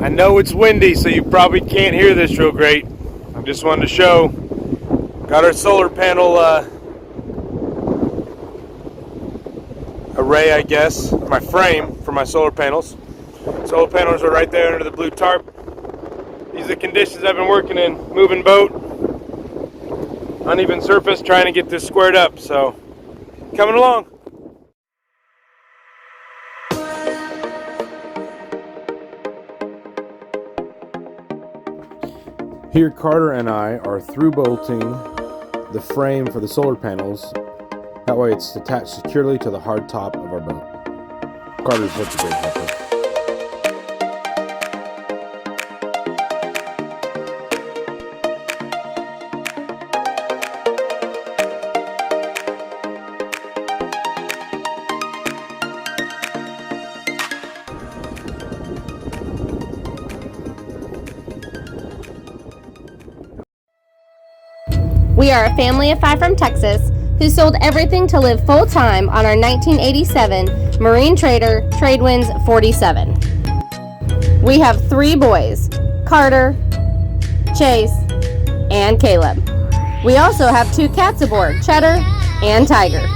I know it's windy, so you probably can't hear this real great. I just wanted to show. Got our solar panel array, I guess. My frame for my solar panels. Solar panels are right there under the blue tarp. These are the conditions I've been working in. Moving boat. Uneven surface, trying to get this squared up. So, coming along. Here Carter and I are through bolting the frame for the solar panels. That way it's attached securely to the hard top of our boat. Carter's such a great helper. We are a family of 5 from Texas who sold everything to live full-time on our 1987 Marine Trader Tradewinds 47. We have 3 boys, Carter, Chase, and Caleb. We also have 2 cats aboard, Cheddar and Tiger.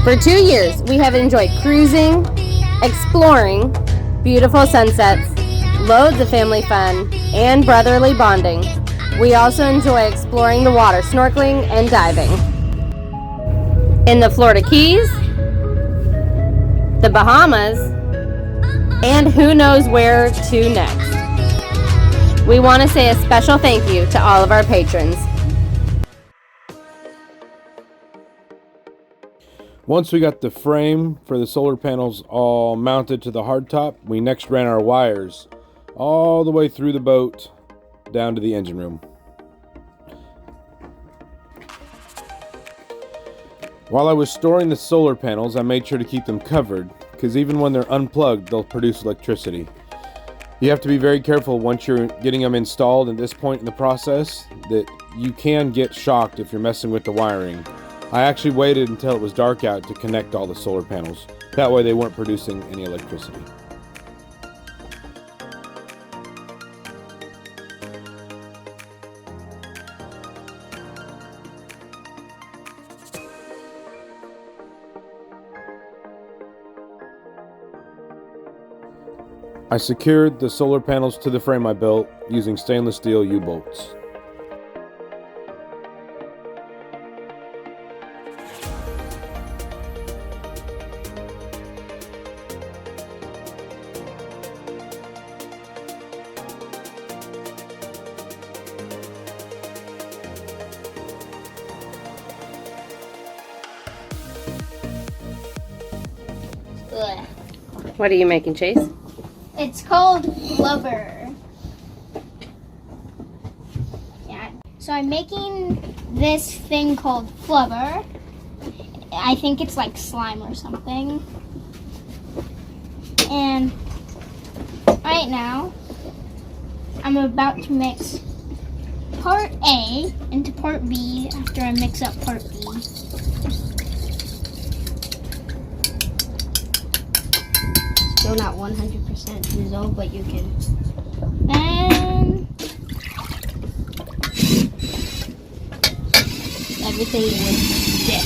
For 2 years, we have enjoyed cruising, exploring, beautiful sunsets, loads of family fun, and brotherly bonding. We also enjoy exploring the water, snorkeling, and diving. In the Florida Keys, the Bahamas, and who knows where to next. We want to say a special thank you to all of our patrons. Once we got the frame for the solar panels all mounted to the hardtop, we next ran our wires all the way through the boat down to the engine room. While I was storing the solar panels, I made sure to keep them covered, because even when they're unplugged, they'll produce electricity. You have to be very careful once you're getting them installed at this point in the process, that you can get shocked if you're messing with the wiring. I actually waited until it was dark out to connect all the solar panels. That way they weren't producing any electricity. I secured the solar panels to the frame I built using stainless steel U-bolts. What are you making, Chase? It's called blubber. Yeah. So I'm making this thing called flubber. I think it's like slime or something. And right now, I'm about to mix part A into part B after I mix up part B. Still not 100% resolved, but you can. And Everything would stick.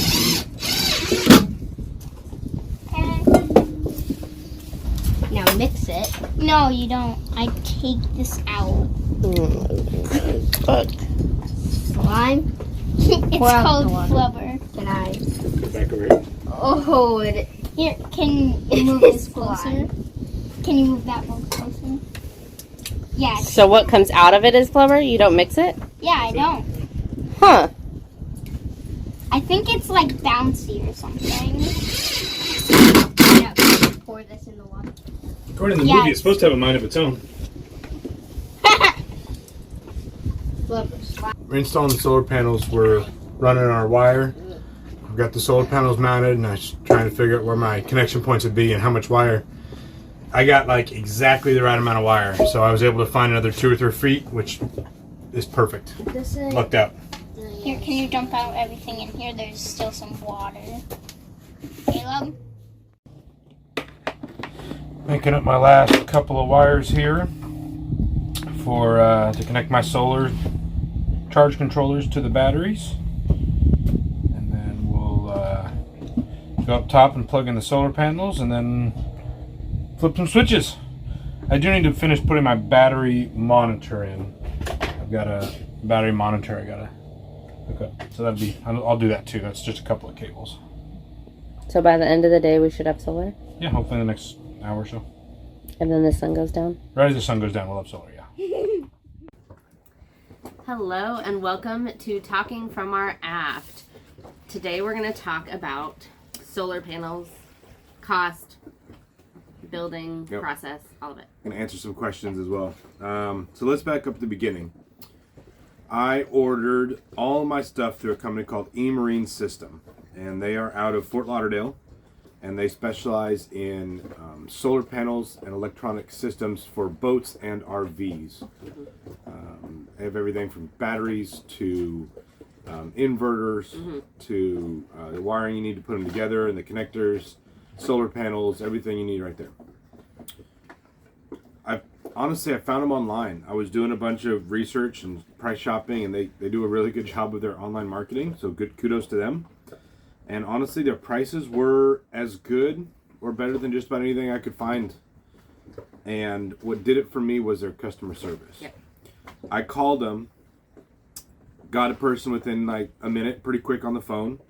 Now mix it. no, you don't. I take this out. Slime. It's Pour out called the water. flubber. Can I? Get back over here. Oh, it. Here, can you move this closer? Can you move that one closer? Yeah. So what comes out of it is flubber? You don't mix it? Yeah, I don't. Huh. I think it's like bouncy or something. Yeah, pour this in the water. According to the Yeah. movie, it's supposed to have a mind of its own. Flubber slime. We're installing the solar panels. We're running our wire. I've got the solar panels mounted, and I was trying to figure out where my connection points would be and how much wire. I got like exactly the right amount of wire, so I was able to find another 2 or 3 feet, which is perfect. This is. Lucked out. Here, can you dump out everything in here? There's still some water. Caleb? Making up my last couple of wires here for to connect my solar charge controllers to the batteries, and then we'll go up top and plug in the solar panels and then flip some switches. I do need to finish putting my battery monitor in. I've got a battery monitor I gotta hook up, so that'd be, I'll do that too. That's just a couple of cables. So by the end of the day, we should have solar? Yeah, hopefully in the next hour or so. And then the sun goes down? Right as the sun goes down, we'll have solar, yeah. Hello and welcome to Talking From Our AFT. Today we're going to talk about solar panels, cost, building, process, all of it. I'm going to answer some questions as well. So let's back up to the beginning. I ordered all my stuff through a company called E-Marine System, and they are out of Fort Lauderdale, and they specialize in solar panels and electronic systems for boats and RVs. They have everything from batteries to inverters to the wiring you need to put them together and the connectors, solar panels, everything you need right there. Honestly, I found them online. I was doing a bunch of research and price shopping, and they do a really good job with their online marketing, so good kudos to them. And honestly, their prices were as good or better than just about anything I could find. And what did it for me was their customer service. Yep. I called them, got a person within like a minute, pretty quick on the phone,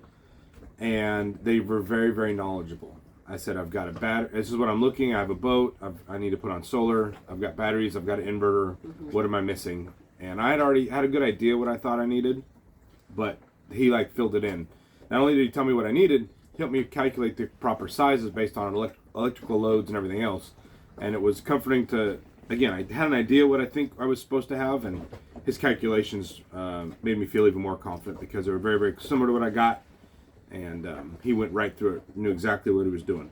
and they were very, very knowledgeable. I said, I've got a battery. This is what I'm looking. I have a boat. I need to put on solar. I've got batteries. I've got an inverter. What am I missing? And I had already had a good idea what I thought I needed, but he like filled it in. Not only did he tell me what I needed, he helped me calculate the proper sizes based on electrical loads and everything else. And it was comforting to, again, I had an idea what I think I was supposed to have, and his calculations made me feel even more confident because they were very, very similar to what I got. And he went right through it, knew exactly what he was doing.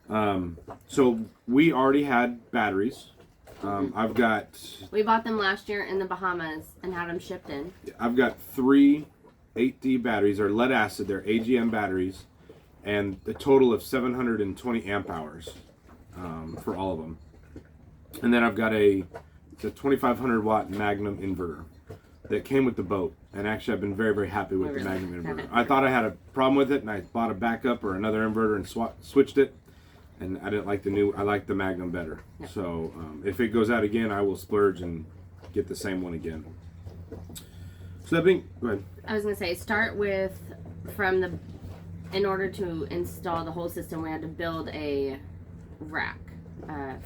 So we already had batteries. We bought them last year in the Bahamas and had them shipped in. I've got 3 8D batteries. They're lead acid. They're AGM batteries, and a total of 720 amp hours for all of them. And then I've got it's a 2500 watt Magnum inverter that came with the boat, and actually I've been very, very happy with the Magnum inverter. I thought I had a problem with it, and I bought a backup or another inverter and switched it, and I didn't like I like the Magnum better. Yep. So if it goes out again, I will splurge and get the same one again. So that being, go ahead. I was going to say, start with, in order to install the whole system, we had to build a rack,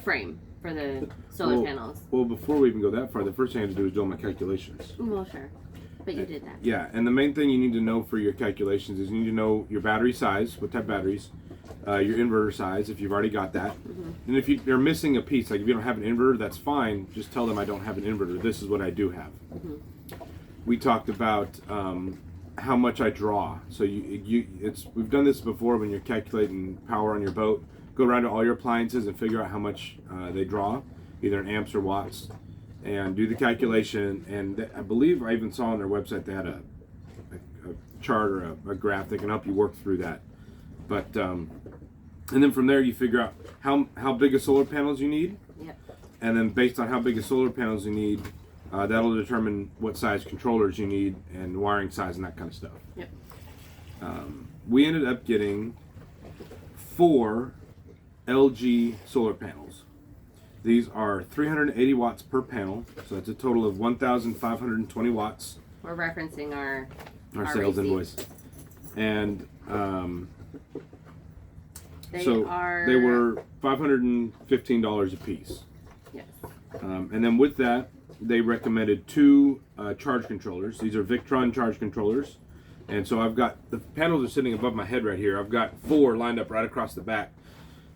frame for the solar panels. Well, before we even go that far, the first thing I had to do was do all my calculations. Well, sure. But you did that. Yeah, and the main thing you need to know for your calculations is you need to know your battery size, what type of batteries, your inverter size, if you've already got that. And if you're missing a piece, like if you don't have an inverter, that's fine. Just tell them I don't have an inverter. This is what I do have. We talked about how much I draw. So we've done this before when you're calculating power on your boat. Go around to all your appliances and figure out how much they draw, either in amps or watts, and do the calculation. And I believe I even saw on their website they had a chart or a graph that can help you work through that. But and then from there you figure out how big of solar panels you need. Yep. And then based on how big of solar panels you need, that'll determine what size controllers you need and wiring size and that kind of stuff. Yep. We ended up getting 4 LG solar panels. These are 380 watts per panel, so that's a total of 1,520 watts. We're referencing our sales receipt. invoice. And they were $515 a piece. Yes. And then with that, they recommended 2 charge controllers. These are Victron charge controllers. And so I've got, the panels are sitting above my head right here. I've got 4 lined up right across the back.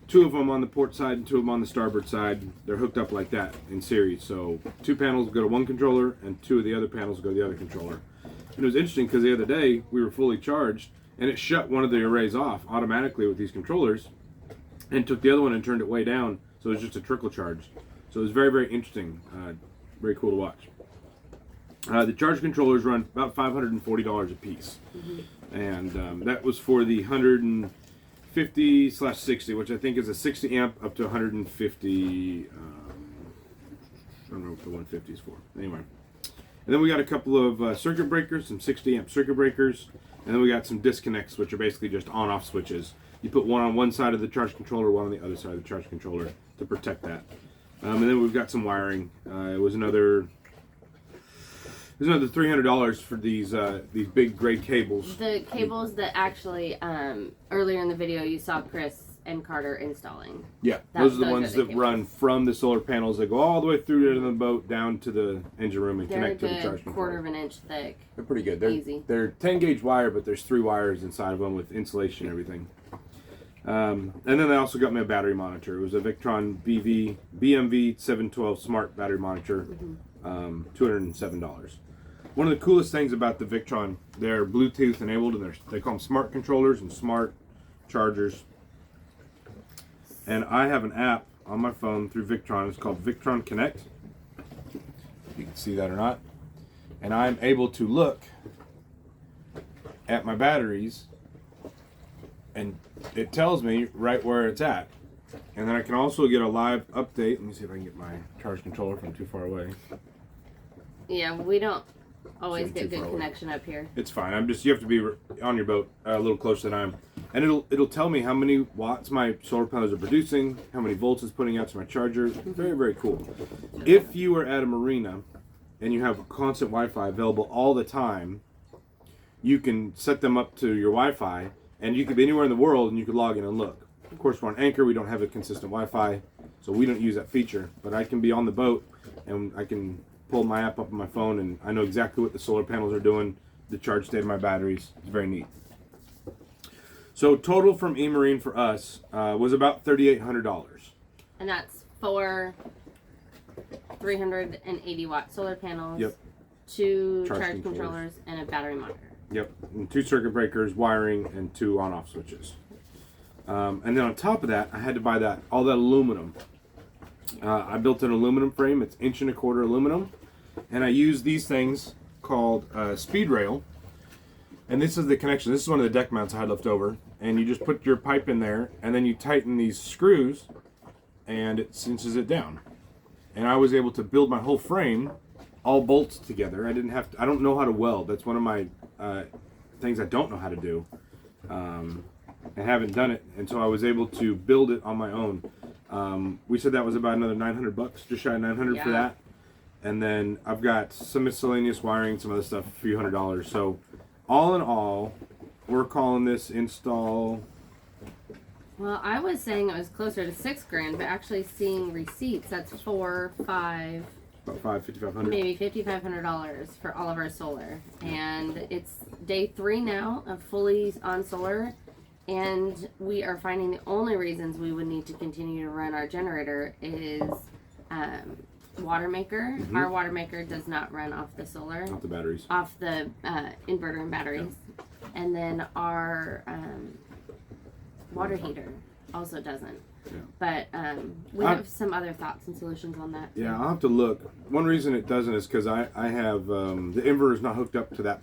2 of them on the port side and 2 of them on the starboard side. They're hooked up like that in series. So 2 panels go to one controller and 2 of the other panels go to the other controller. And it was interesting because the other day we were fully charged and it shut one of the arrays off automatically with these controllers and took the other one and turned it way down. So it was just a trickle charge. So it was very, very interesting. Very cool to watch. The charge controllers run about $540 a piece. And that was for the 150 50/60, which I think is a 60 amp up to 150. I don't know what the 150 is for. Anyway. And then we got a couple of circuit breakers, some 60 amp circuit breakers. And then we got some disconnects, which are basically just on-off switches. You put one on one side of the charge controller, one on the other side of the charge controller to protect that. And then we've got some wiring. It was another $300 for these big grade cables. The cables that actually earlier in the video you saw Chris and Carter installing. Yeah, those are the ones that run from the solar panels that go all the way through to the boat down to the engine room and connect to the charge controller. They're a 1/4 of an inch thick. They're pretty good. They're easy. They're 10 gauge wire, but there's 3 wires inside of them with insulation and everything. And then they also got me a battery monitor. It was a Victron BMV 712 smart battery monitor, $207. One of the coolest things about the Victron, they're Bluetooth enabled, and they call them smart controllers and smart chargers. And I have an app on my phone through Victron. It's called Victron Connect. You can see that or not. And I'm able to look at my batteries, and it tells me right where it's at. And then I can also get a live update. Let me see if I can get my charge controller from too far away. Yeah, we don't always get good connection up here. It's fine. You have to be on your boat a little closer than I am. And it'll tell me how many watts my solar panels are producing, how many volts it's putting out to my charger. Very, very cool. If you are at a marina and you have constant Wi-Fi available all the time, you can set them up to your Wi-Fi, and you could be anywhere in the world and you could log in and look. Of course, we're on Anchor. We don't have a consistent Wi-Fi, so we don't use that feature. But I can be on the boat and I can pull my app up on my phone, and I know exactly what the solar panels are doing, the charge state of my batteries. It's very neat. So total from eMarine for us was about $3,800. And that's for 380 watt solar panels, Yep. 2 charge controllers, and a battery monitor. Yep, and 2 circuit breakers, wiring, and 2 on-off switches. And then on top of that, I had to buy all that aluminum. I built an aluminum frame. It's 1.25 inch aluminum, and I use these things called speed rail. And this is the connection. This is one of the deck mounts I had left over. And you just put your pipe in there, and then you tighten these screws, and it cinches it down. And I was able to build my whole frame, all bolts together. I don't know how to weld. That's one of my things I don't know how to do. I haven't done it, and so I was able to build it on my own. We said that was about another $900, just shy of $900 for that. And then I've got some miscellaneous wiring, some other stuff, a few $100. So all in all, we're calling this install. Well, I was saying it was closer to $6,000, but actually seeing receipts, that's $4, $5, About $5,500. maybe $5,500 for all of our solar. And it's day 3 now of fully on solar. And we are finding the only reasons we would need to continue to run our generator is water maker. Mm-hmm. Our water maker does not run off the solar. Off the batteries. Off the inverter and batteries. Yep. And then our water heater also doesn't. Yeah. But we have some other thoughts and solutions on that too. Yeah, I'll have to look. One reason it doesn't is because I have the inverter is not hooked up to that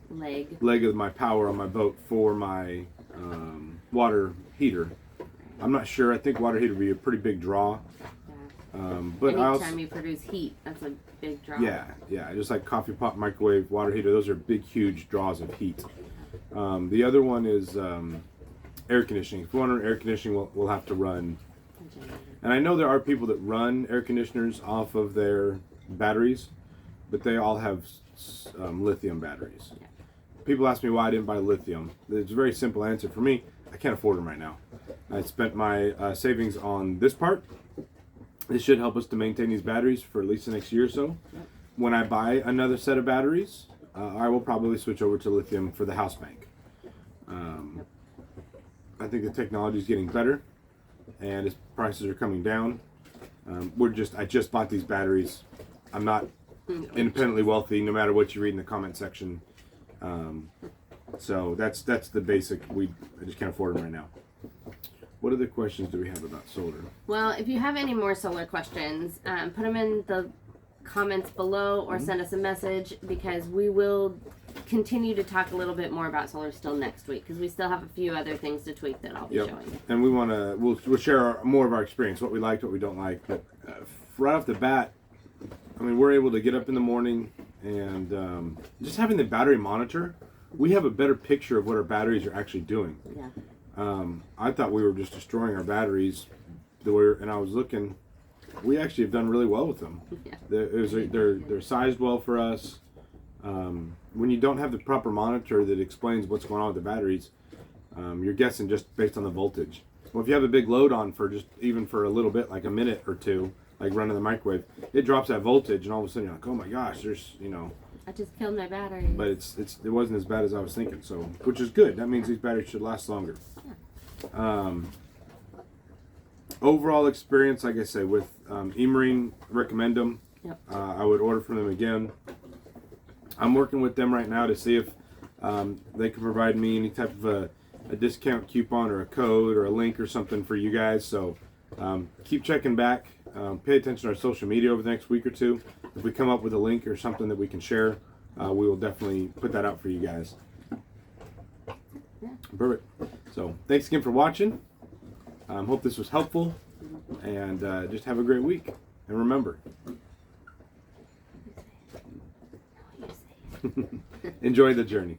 leg of my power on my boat for my water heater. I'm not sure. I think water heater would be a pretty big draw. But anytime you produce heat, that's a big draw. Yeah, just like coffee pot, microwave, water heater. Those are big, huge draws of heat. The other one is air conditioning. If we want air conditioning, we'll have to run. And I know there are people that run air conditioners off of their batteries, but they all have lithium batteries. Yeah. People ask me why I didn't buy lithium. There's a very simple answer. For me, I can't afford them right now. I spent my savings on this part. This should help us to maintain these batteries for at least the next year or so. Yep. When I buy another set of batteries, I will probably switch over to lithium for the house bank. I think the technology is getting better, and its prices are coming down. I just bought these batteries. I'm not independently wealthy, no matter what you read in the comment section. So that's the basic. I just can't afford them right now. What other questions do we have about solar? Well, if you have any more solar questions, put them in the comments below or send us a message, because we will continue to talk a little bit more about solar still next week because we still have a few other things to tweak that I'll be showing. And we want to, we'll share more of our experience, what we liked, what we don't like. But right off the bat, I mean, we're able to get up in the morning and just having the battery monitor, we have a better picture of what our batteries are actually doing. Yeah. I thought we were just destroying our batteries, and I was looking. We actually have done really well with them. Yeah. They're sized well for us. When you don't have the proper monitor that explains what's going on with the batteries, you're guessing just based on the voltage. Well, if you have a big load on for even for a little bit, like a minute or two, like running the microwave, it drops that voltage, and all of a sudden you're like, oh my gosh, there's I just killed my battery. But it wasn't as bad as I was thinking, so which is good. That means these batteries should last longer. Yeah. Overall experience, like I said, with eMarine, recommend them. Yep. I would order from them again. I'm working with them right now to see if they can provide me any type of a discount coupon or a code or a link or something for you guys. So keep checking back. Pay attention to our social media over the next week or two. If we come up with a link or something that we can share, we will definitely put that out for you guys. Yeah. Perfect. So thanks again for watching. Hope this was helpful, and just have a great week. And remember, enjoy the journey.